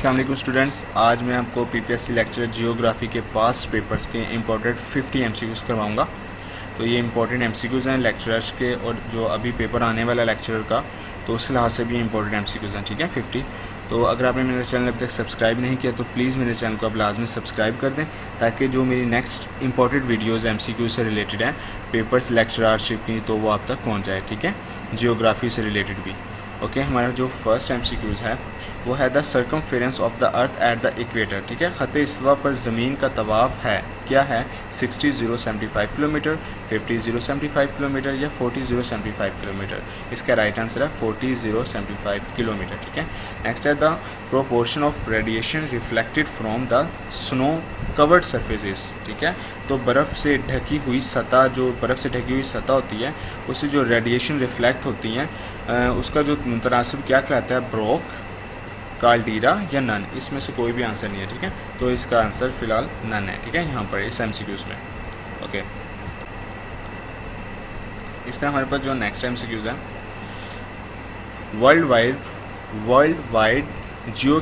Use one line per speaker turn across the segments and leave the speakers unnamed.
अस्सलाम वालेकुम स्टूडेंट्स, आज मैं आपको पीपीएससी लेक्चर जियोग्राफी के पास्ट पेपर्स के इम्पोर्टेंट 50 एमसीक्यूज़ करवाऊंगा। तो ये इम्पोर्टेंट एमसीक्यूज़ हैं लेक्चरर्स के और जो अभी पेपर आने वाला लेक्चरर का, तो उस लिहाज से भी इम्पोर्टेंट एमसीक्यूज़ हैं। ठीक है 50। तो अगर आपने मेरे चैनल अभी तक सब्सक्राइब नहीं किया तो प्लीज़ मेरे चैनल को आप लाजमी सब्सक्राइब कर दें, ताकि जो मेरी नेक्स्ट इंपॉर्टेंट वीडियोज़ एमसीक्यू से रिलेटेड हैं पेपर्स लेक्चररशिप की, तो वो आप तक पहुँच जाए। ठीक है, जियोग्राफी से रिलेटेड भी। ओके, हमारा जो फर्स्ट एमसीक्यूज़ है वो है the circumference of the earth at the equator. ठीक है, ख़त इस्वा पर ज़मीन का तवाफ़ है, क्या है? 60,075 किलोमीटर, 50,075 किलोमीटर या 40,075 किलोमीटर। इसका राइट आंसर है 40,075 किलोमीटर। ठीक है, नेक्स्ट है the proportion of radiation reflected from the snow covered surfaces. ठीक है, तो बर्फ़ से ढकी हुई सतह, जो बर्फ़ से ढकी हुई सतह होती है उससे जो रेडिएशन रिफ्लेक्ट होती हैं उसका जो मुतनासिब क्या कहलाता है? ब्रोक, काल्डीरा या नन। इसमें से कोई भी आंसर नहीं है। ठीक है, तो इसका आंसर फिलहाल नन है। ठीक है, यहाँ पर इस एमसीक्यूज़ में। ओके, इस तरह हमारे पास जो नेक्स्ट एमसीक्यूज़ है, वर्ल्ड वाइड जियो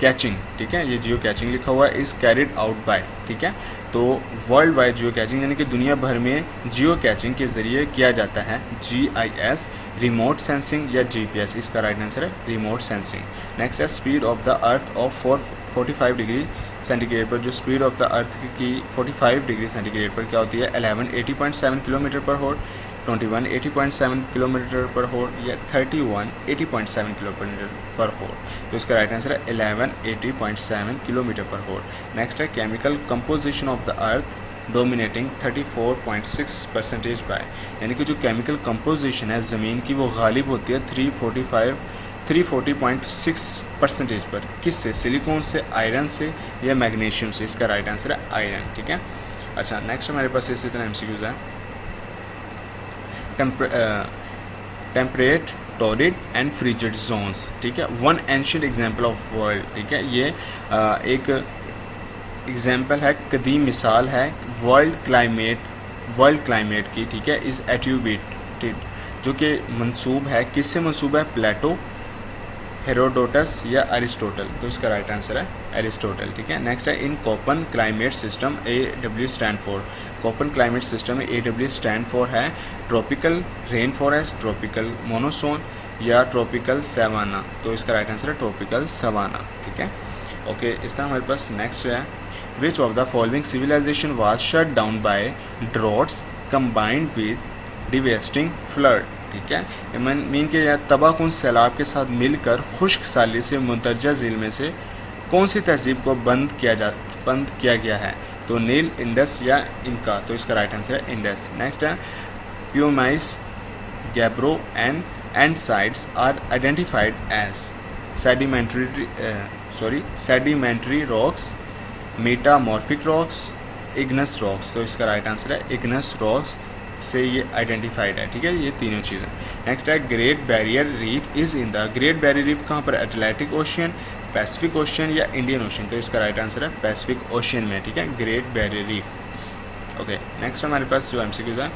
कैचिंग। ठीक है, ये जियो कैचिंग लिखा हुआ है, इज़ कैरिड आउट बाय। ठीक है, तो वर्ल्ड वाइड जियो कैचिंग यानी कि दुनिया भर में जियो कैचिंग के ज़रिए किया जाता है GIS, रिमोट सेंसिंग या GPS। इसका राइट आंसर है रिमोट सेंसिंग। नेक्स्ट है speed of the earth of 45 degree centigrade पर, जो स्पीड ऑफ द अर्थ की 45 डिग्री सेंटीग्रेड पर क्या होती है? 1180.7 किलोमीटर पर होर, 2180.7 किलोमीटर पर होर या 3180.7 किलोमीटर पर होर। तो इसका राइट आंसर है 1180.7 किलोमीटर पर होर। नेक्स्ट है chemical composition of the earth dominating 34.6% by, यानी कि जो केमिकल कंपोजिशन है ज़मीन की वो गालिब होती है 340.6% पर। किससे? सिलिकॉन से, आयरन से या मैग्नीशियम से। इसका राइट आंसर है आयरन। ठीक है, अच्छा नेक्स्ट हमारे पास इसी तरह एमसीक्यूज़ है। Temperate, torrid and frigid zones. ठीक है, one ancient example of world. ठीक है, ये एक एग्जाम्पल है, कदीम मिसाल है वर्ल्ड क्लाइमेट की। ठीक है, इज़ एट्रीब्यूटेड, जो कि मंसूब है, किससे मंसूब है? प्लेटो, हेरोडोटस या अरिस्टोटल। तो इसका राइट आंसर है अरिस्टोटल। ठीक है, नेक्स्ट है in Koppen climate system AW stand for. Koppen climate system में AW स्टैंड फॉर है tropical rain forest, tropical monsoon या ट्रॉपिकल सवाना। तो इसका राइट आंसर है ट्रॉपिकल सवाना। ठीक है, ओके, इस तरह हमारे पास नेक्स्ट है which of the following civilisation was shut down by droughts combined with devastating flood. ठीक है, मीन के या तबाहकुन सैलाब के साथ मिलकर खुश्क साली से मुंतरजा झील में से कौन सी तहजीब को बंद किया गया है? तो नील, इंडस या इनका। तो इसका राइट आंसर है इंडस। नेक्स्ट है pumice, gabbro and andesites are identified as sedimentary rocks, metamorphic rocks, igneous rocks. तो इसका राइट आंसर है इग्नस रॉक्स से ये आइडेंटिफाइड है। ठीक है, ये तीनों चीज़ें। नेक्स्ट है great barrier reef is in the. Great barrier reef कहाँ पर? अटलांटिक ओशियन, पैसिफिक ओशियन या इंडियन ओशियन। तो इसका राइट आंसर है पैसिफिक ओशियन में। ठीक है, great barrier reef. Okay, next हमारे पास जो एमसीक्यूज़ है,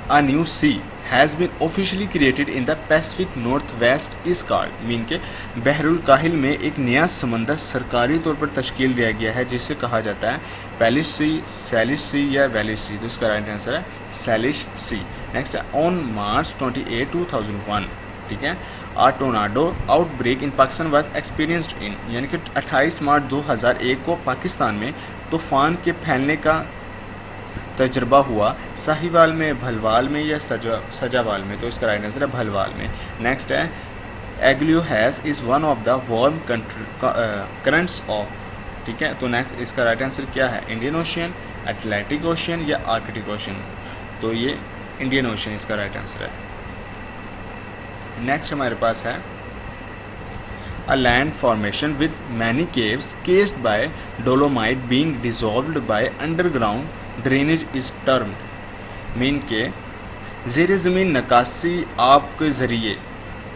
A new sea has been officially created in the Pacific Northwest is called, mean के बहरुल काहिल में एक नया समंदर सरकारी तौर पर तश्कील दिया गया है, जिसे कहा जाता है पैलिश सी, सैलिश सी या वैलिश सी। तो इसका राइट आंसर है सैलिश सी। नेक्स्ट है ऑन मार्च 28, 2001। ठीक है, a tornado outbreak in Pakistan was experienced in, यानी कि 28 मार्च 2001 को पाकिस्तान में तूफ़ान के फैलने का तजर्बा हुआ। साहिवाल में, भलवाल में या सजावाल में। तो इसका राइट आंसर है भलवाल में। नेक्स्ट है Agulhas is one of the warm currents of. ठीक है, तो नेक्स्ट इसका राइट आंसर क्या है? इंडियन ओशियन, अटलांटिक ओशियन या आर्कटिक ओशियन। तो ये इंडियन ओशियन इसका राइट आंसर है। नेक्स्ट हमारे पास है a land formation with many caves cased by dolomite being dissolved by underground drainage is termed, mean के ज़ेर ज़मीन नकासी आब के ज़रिए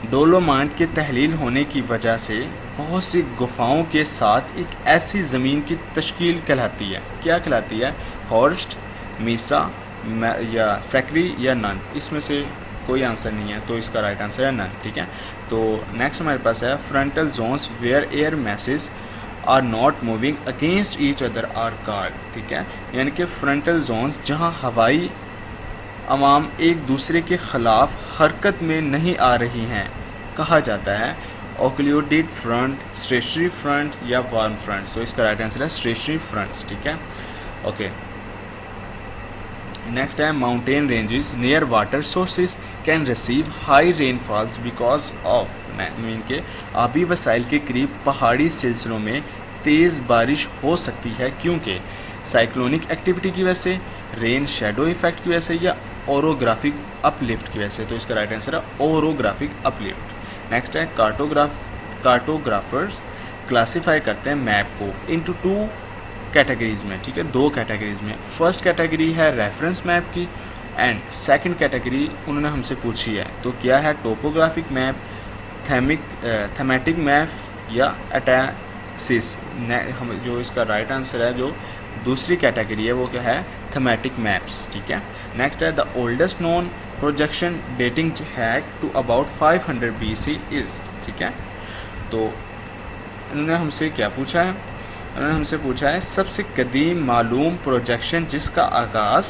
डोलोमाइट के तहलील होने की वजह से बहुत सी गुफाओं के साथ एक ऐसी ज़मीन की तश्कील कहलाती है। क्या कहलाती है? हॉर्स्ट, मीसा या सैक्री या नन। इसमें से कोई आंसर नहीं है, तो इसका राइट आंसर है नन, ठीक है। तो नेक्स्ट हमारे पास है frontal zones where air masses are not moving against each other are called, ठीक है। यानी कि फ्रंटल जोन्स जहाँ हवाई अवाम एक दूसरे के ख़िलाफ़ हरकत में नहीं आ रही हैं कहा जाता है ओक्लूडेड फ्रंट, स्टेशनरी फ्रंट या वार्म फ्रंट। तो इसका राइट आंसर है स्टेशनरी फ्रंट्स, ठीक है। ओके, नेक्स्ट है mountain ranges near water sources can receive high rainfalls because of, mean के आबी वसाइल के करीब पहाड़ी सिलसिलों में तेज़ बारिश हो सकती है क्योंकि साइक्लोनिक एक्टिविटी की वजह से, रेन शेडो इफेक्ट की वजह से या ओरोग्राफिक अपलिफ्ट की वजह से। तो इसका राइट आंसर है ओरोग्राफिक अपलिफ्ट। नेक्स्ट है कार्टोग्राफर्स क्लासीफाई करते हैं मैप को इनटू 2 कैटेगरीज में, ठीक है, 2 कैटेगरीज में। फर्स्ट कैटेगरी है रेफरेंस मैप की एंड सेकंड कैटेगरी उन्होंने हमसे पूछी है, तो क्या है टोपोग्राफिक मैप, थेमेटिक मैप या एटैक्सिस। हम जो इसका राइट आंसर है जो दूसरी कैटेगरी है वो क्या है थेमेटिक मैप्स, ठीक है। नेक्स्ट है the oldest known projection dating back to about 500 BC is, ठीक है। तो इन्होंने हमसे क्या पूछा है, उन्होंने हमसे पूछा है सबसे कदीम मालूम प्रोजेक्शन जिसका आगाज़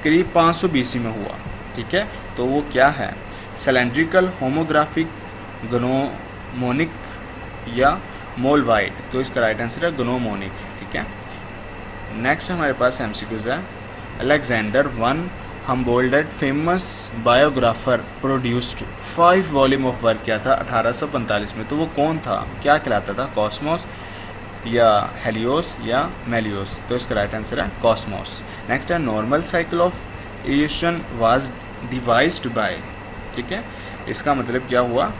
करीब 500 BC में हुआ, ठीक है, तो वो क्या है सिलेंड्रिकल, होमोग्राफिक, ग्नोमोनिक या मोलवाइड। तो इसका राइट आंसर है ग्नोमोनिक, ठीक है। नेक्स्ट हमारे पास एमसीक्यूज है Alexander one Humboldt famous biographer produced 5 volume of work किया था 1845 में, तो वो कौन था, क्या कहलाता था, कॉस्मोस या हेलियोस या मेलियोस। तो इसका राइट आंसर है कॉस्मोस। नेक्स्ट है normal cycle of aviation was devised by, ठीक है, इसका मतलब क्या हुआ,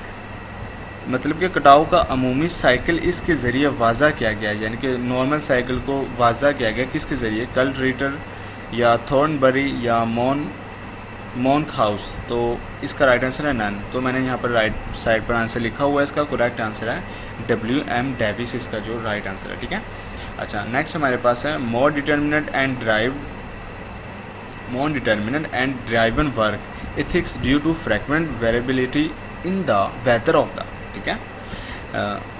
मतलब कि कटाव का अमूमी साइकिल इसके ज़रिए वाज़ा किया गया, यानी कि नॉर्मल साइकिल को वाज़ा किया गया किसके ज़रिए, कल रीटर या थॉर्नबरी या मोनकहाउस। तो इसका राइट आंसर है नन। तो मैंने यहाँ पर राइट साइड पर आंसर लिखा हुआ है, इसका करेक्ट आंसर है WM डेविस, इसका जो राइट आंसर है, ठीक है। अच्छा, नेक्स्ट हमारे पास है more determinant and driven work ethics due to frequent variability in the weather of the, ठीक है।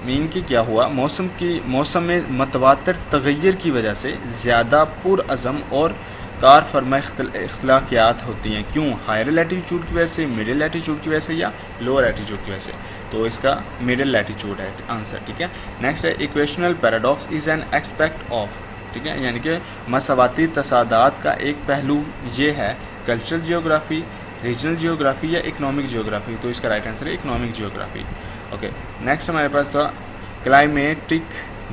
मीन कि क्या हुआ, मौसम में मतवातर तगैर की वजह से ज़्यादा पुरअज़म और कार फरमा इख्तलाफियात होती हैं, क्यों, हायर लैटीट्यूड की वजह से, मिडिल लैटीट्यूड की वजह से या लोअर लैटीट्यूड की वजह से। तो इसका मिडिल लैटीट्यूड है आंसर, ठीक है। नेक्स्ट है equational paradox is an aspect of, ठीक है, यानी कि मसवाती तसादात का एक पहलू ये है कल्चरल जियोग्राफी, रीजनल जियोग्राफी या इकोनॉमिक जियोग्राफी। तो इसका राइट आंसर है इकोनॉमिक जियोग्राफी। ओके, नेक्स्ट हमारे पास था climatic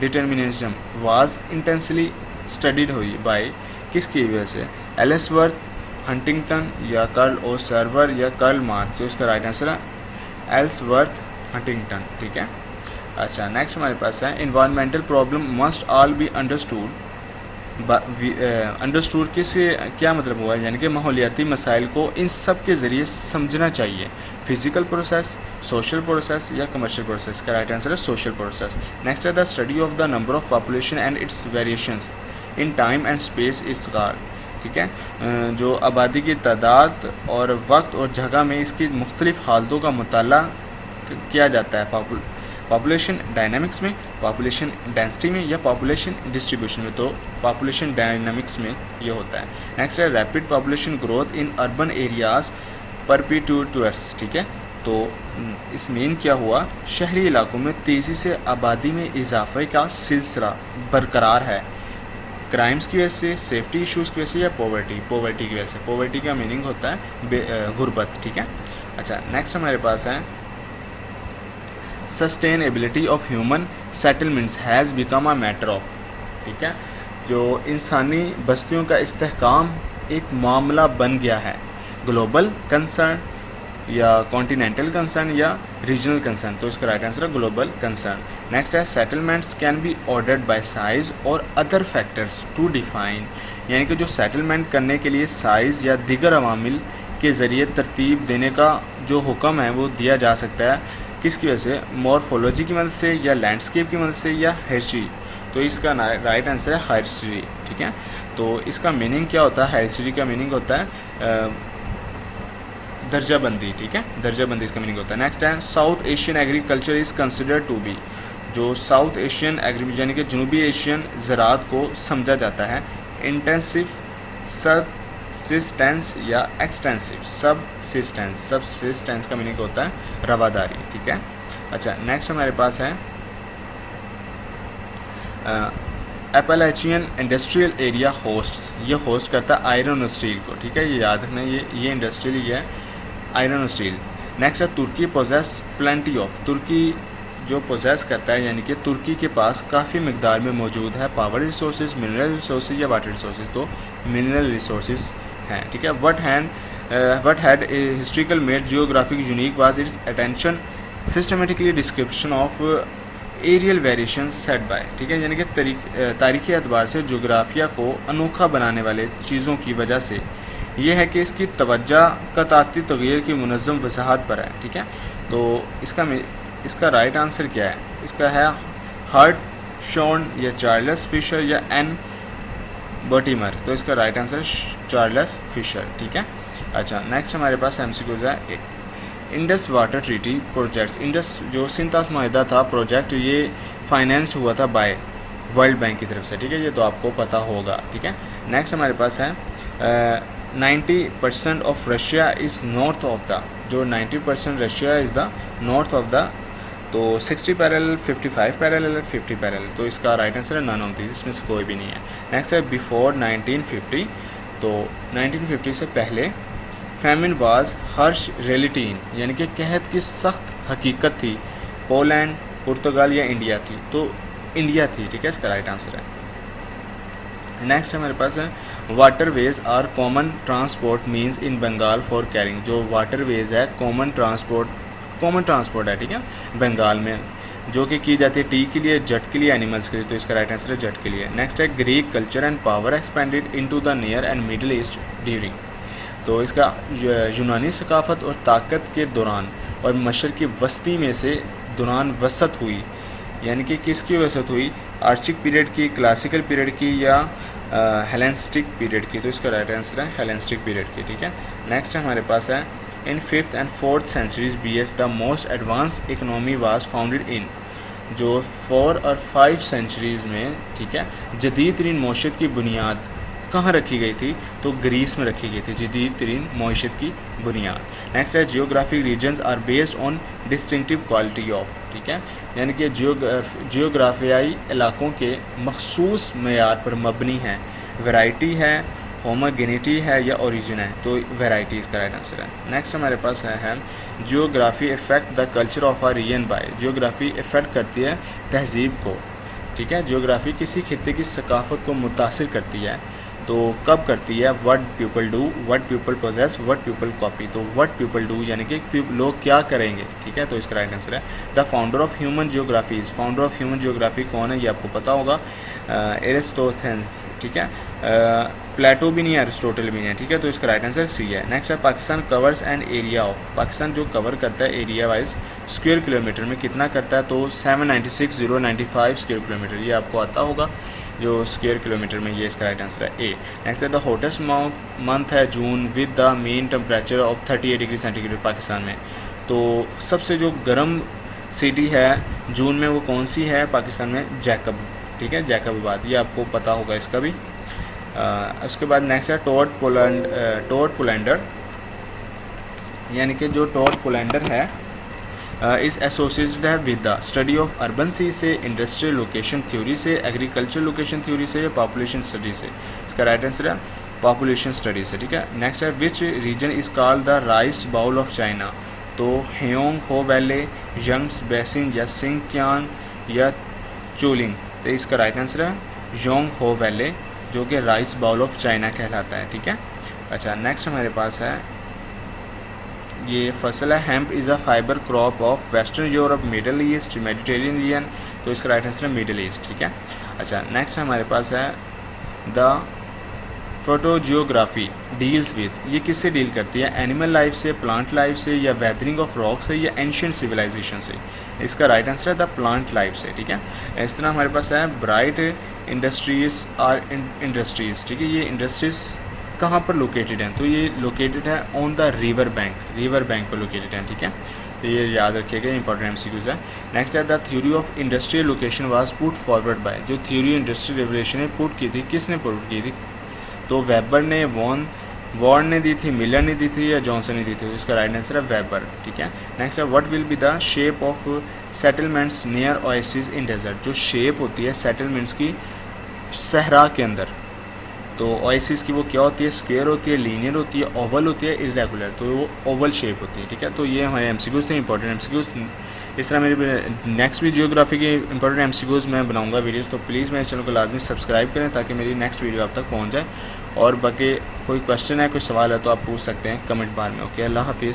determinism was intensely studied हुई बाय, किसकी वजह से, एलिसवर्थ, हंटिंगटन या कर्ल ओ सर्वर या कर्ल मार्क्स। तो इसका राइट आंसर है एलिसवर्थ हंटिंगटन, ठीक है। अच्छा, नेक्स्ट हमारे पास है environmental problem must all be understood किससे क्या मतलब हुआ, यानी कि माहौलियाती मसाइल को इन सब के ज़रिए समझना चाहिए, फिजिकल प्रोसेस, सोशल प्रोसेस या कमर्शियल प्रोसेस। का राइट आंसर है सोशल प्रोसेस। नेक्स्ट है the study of the number of population and it's variations in time and space it's car, ठीक है, जो आबादी की तादाद और वक्त और जगह में इसकी मुख्तलिफ हालतों का मुताला किया जाता है, पॉपुलेशन डायनामिक्स में, पॉपुलेशन डेंसिटी में या पॉपुलेशन डिस्ट्रीब्यूशन में। तो पॉपुलेशन डायनामिक्स में ये होता है। नेक्स्ट है rapid population growth in urban areas perpetuates, ठीक है। तो इस मेन क्या हुआ, शहरी इलाकों में तेज़ी से आबादी में इजाफे का सिलसिला बरकरार है, क्राइम्स की वजह से, सेफ्टी इश्यूज़ की वजह से या पॉवर्टी की वजह से। पॉवर्टी का मीनिंग होता है गुर्बत, ठीक है। अच्छा, नेक्स्ट हमारे पास है sustainability of human settlements has become a matter of, ठीक है, जो इंसानी बस्तियों का इस्तेहकाम एक मामला बन गया है, ग्लोबल कंसर्न या कॉन्टिनेंटल कंसर्न या रीजनल कंसर्न। तो इसका राइट आंसर है ग्लोबल कंसर्न। नेक्स्ट है settlements can be ordered bye size और अदर फैक्टर्स टू डिफाइन, यानी कि जो सेटलमेंट करने के लिए साइज़ या दीगर अवामिल के ज़रिए तरतीब देने का जो हुक्म है वो दिया जा सकता है, किसकी वजह से, मॉर्फोलॉजी की मदद से या लैंडस्केप की मदद से या हिस्ट्री। तो इसका राइट आंसर है हिस्ट्री, ठीक है। तो इसका मीनिंग क्या होता है, हिस्ट्री का मीनिंग होता है दर्जाबंदी, ठीक है, दर्जाबंदी इसका मीनिंग होता है। नेक्स्ट है south Asian agriculture is considered to be, जो साउथ एशियन एग्री यानी कि जनूबी एशियन ज़राअत को समझा जाता है इंटेंसिव सबसिस्टेंस या एक्सटेंसिव सबसिस्टेंस। सबसिस्टेंस का मीनिंग होता है रवादारी, ठीक है। अच्छा, नेक्स्ट हमारे पास है एपेलाचियन इंडस्ट्रियल एरिया होस्ट्स, ये होस्ट करता है आयरन और स्टील को, ठीक है, ये याद रखना, ये इंडस्ट्रियल ही है, आयरन और स्टील। नेक्स्ट है तुर्की पोजेस प्लेंटी ऑफ, तुर्की जो पोजेस करता है यानी कि तुर्की के पास काफ़ी मकदार में मौजूद है पावर रिसोर्सेज, मिनरल रिसोर्सेज या वाटर रिसोर्सेज, तो मिनरल रिसोर्सेज हैं, ठीक है। What had historical made geographic unique was its attention systematically description of areal variation set by, ठीक है, यानी कि तारीख़ी एतबार से जोग्राफिया को अनोखा बनाने वाले चीज़ों की वजह से यह है कि इसकी तवज्जो कताती तग़य्युर की मुनज़्ज़म वज़ाहत पर है, ठीक है। तो इसका राइट आंसर क्या है? इसका है हर्ट शॉन या चार्ल्स फिशर या एन बर्टिमर, तो इसका राइट आंसर है चार्ल्स फिशर, ठीक है। अच्छा, नेक्स्ट हमारे पास एमसीक्यूज़ है Indus water treaty projects. Indus जो सिंतास माहिदा था प्रोजेक्ट, ये फाइनेंस्ड हुआ था बाय वर्ल्ड बैंक की तरफ से, ठीक है, ये तो आपको पता होगा, ठीक है। नेक्स्ट हमारे पास है 90% of Russia is north of the, जो 90% Russia is the north of the, तो 60 पैरेलल, 55 पैरेलल, 50 पैरेलल, तो इसका राइट आंसर है नन ऑफ दिस, इसमें से कोई भी नहीं है। नेक्स्ट है बिफोर 1950, तो 1950 से पहले फैमिन वाज हर्श रियलिटीन, यानी कि कहत की सख्त हकीकत थी, पोलैंड, पुर्तगाल या इंडिया थी, तो इंडिया थी, ठीक है, इसका राइट आंसर है। नेक्स्ट हमारे पास है waterways are common transport means in Bengal for carrying, जो वाटरवेज है कॉमन ट्रांसपोर्ट है, ठीक है, बंगाल में, जो कि की जाती है टी के लिए, जट के लिए, एनिमल्स के लिए, तो इसका राइट आंसर है जट के लिए। नेक्स्ट है Greek culture and power expanded into the near and middle east during, तो इसका यूनानी सकाफत और ताकत के दौरान और मशरक़ की वस्ती में से दौरान वसत हुई, यानी कि किसकी वसत हुई? आर्चिक पीरियड की, क्लासिकल पीरियड की या हेलेनिस्टिक पीरियड की, तो इसका राइट आंसर है हेलेनिस्टिक पीरियड की, ठीक है। नेक्स्ट हमारे पास है इन 5th and 4th centuries BS the most advance economy was founded in, जो 4 और 5 सेंचुरीज़ में, ठीक है, जदीद तरीन मौशत की बुनियाद कहाँ रखी गई थी? तो ग्रीस में रखी गई थी जदीद तरीन मौशत की बुनियाद। नेक्स्ट है geographic regions are based on distinctive quality of, ठीक है, यानी कि जियोग्राफियाई इलाकों के मखसूस मेयार पर मबनी है, वैरायटी है, होमोजेनिटी है या ओरिजिन है, तो वैरायटी इसका राइट आंसर है। नेक्स्ट हमारे पास है geography effect the culture of a region by, geography effect करती है तहजीब को, ठीक है, जियोग्राफी किसी खित्ते की सकाफत को मुतासिर करती है, तो कब करती है? What people do, what people possess, what people copy, तो व्हाट पीपल डू यानी कि लोग क्या करेंगे, ठीक है, तो इसका राइट आंसर है the founder of human geographies. Founder of human geography कौन है? ये आपको पता होगा, एरिस्टोथेंस, ठीक है, प्लेटो भी नहीं है, अरिस्टोटल भी नहीं है, ठीक है, तो इसका राइट आंसर सी है। नेक्स्ट है Pakistan covers an area of, Pakistan जो कवर करता है एरिया वाइज स्क्वायर किलोमीटर में कितना करता है? तो 796,095 स्क्वायर किलोमीटर, ये आपको आता होगा जो स्क्वायर किलोमीटर में, ये इसका राइट आंसर है ए। नेक्स्ट है द हॉटेस्ट मंथ है जून with the mean temperature of 38 degree centigrade Pakistan में, तो सबसे जो गर्म सिटी है जून में वो कौन सी है पाकिस्तान में? जैकब, ठीक है, जैकबाबाद, ये आपको पता होगा इसका भी। उसके बाद नेक्स्ट है टॉड पोलैंडर, यानी कि जो टॉड पोलैंडर है इस एसोसिएटेड है with the study of urban सी से, इंडस्ट्रियल लोकेशन थ्योरी से, एग्रीकल्चर लोकेशन थ्योरी से या पॉपुलेशन स्टडी से, इसका राइट आंसर है पॉपुलेशन स्टडी से, ठीक है। नेक्स्ट है which region is called the rice bowl of China, तो Hwang Ho valley, Yangtze basin या सिंकियांग या चोलिंग, तो इसका राइट आंसर है योंग हो वैले, जो कि राइस बाउल ऑफ चाइना कहलाता है, ठीक है। अच्छा, नेक्स्ट हमारे पास है ये फसल है hemp is a fibre crop of western Europe, middle east, Mediterranean reason, तो इसका राइट आंसर है मिडल ईस्ट, ठीक है। अच्छा, नेक्स्ट हमारे पास है द फोटोजियोग्राफी डील्स विद, ये किससे डील करती है? एनिमल लाइफ से, प्लांट लाइफ से या वेदरिंग ऑफ रॉक से या एंशियंट सिविलाइजेशन से, इसका राइट आंसर है द प्लांट लाइफ से, ठीक है। इस तरह हमारे पास है ब्राइट इंडस्ट्रीज आर इंडस्ट्रीज, ठीक है, ये इंडस्ट्रीज कहाँ पर लोकेटेड हैं, तो ये लोकेटेड है ऑन द रिवर बैंक पर लोकेटेड है, ठीक है। तो ये याद रखिएगा, इंपॉर्टेंट एमसीक्यूज है। नेक्स्ट है the theory of industrial location was put forward bye, जो थ्योरी इंडस्ट्रियल रेवोल्यूशन ने पुट की थी, किसने पुट की थी, तो वेबर ने, वॉर्न ने दी थी, मिलर ने दी थी या जॉनसन ने दी थी, इसका राइट आंसर है वेबर, ठीक है। नेक्स्ट है what will be the shape of settlements near oasis in desert, जो शेप होती है सेटलमेंट्स की सहरा के अंदर, तो ओएसिस की वो क्या होती है, स्क्वायर होती है, लीनियर होती है, ओवल होती है, इरेगुलर, तो वो ओवल शेप होती है, ठीक है। तो ये हमारे एमसीक्यूज थे, इंपॉर्टेंट एमसीक्यूज। इस तरह मेरे नेक्स्ट भी जियोग्राफी के इंपॉर्टेंट एमसीक्यूज मैं बनाऊंगा वीडियोस, तो प्लीज़ मेरे चैनल को लाजमी सब्सक्राइब करें ताकि मेरी नेक्स्ट वीडियो आप तक पहुंच जाए। और बाकी कोई क्वेश्चन है, कोई सवाल है तो आप पूछ सकते हैं कमेंट बार में। ओके, अल्लाह हाफिज़।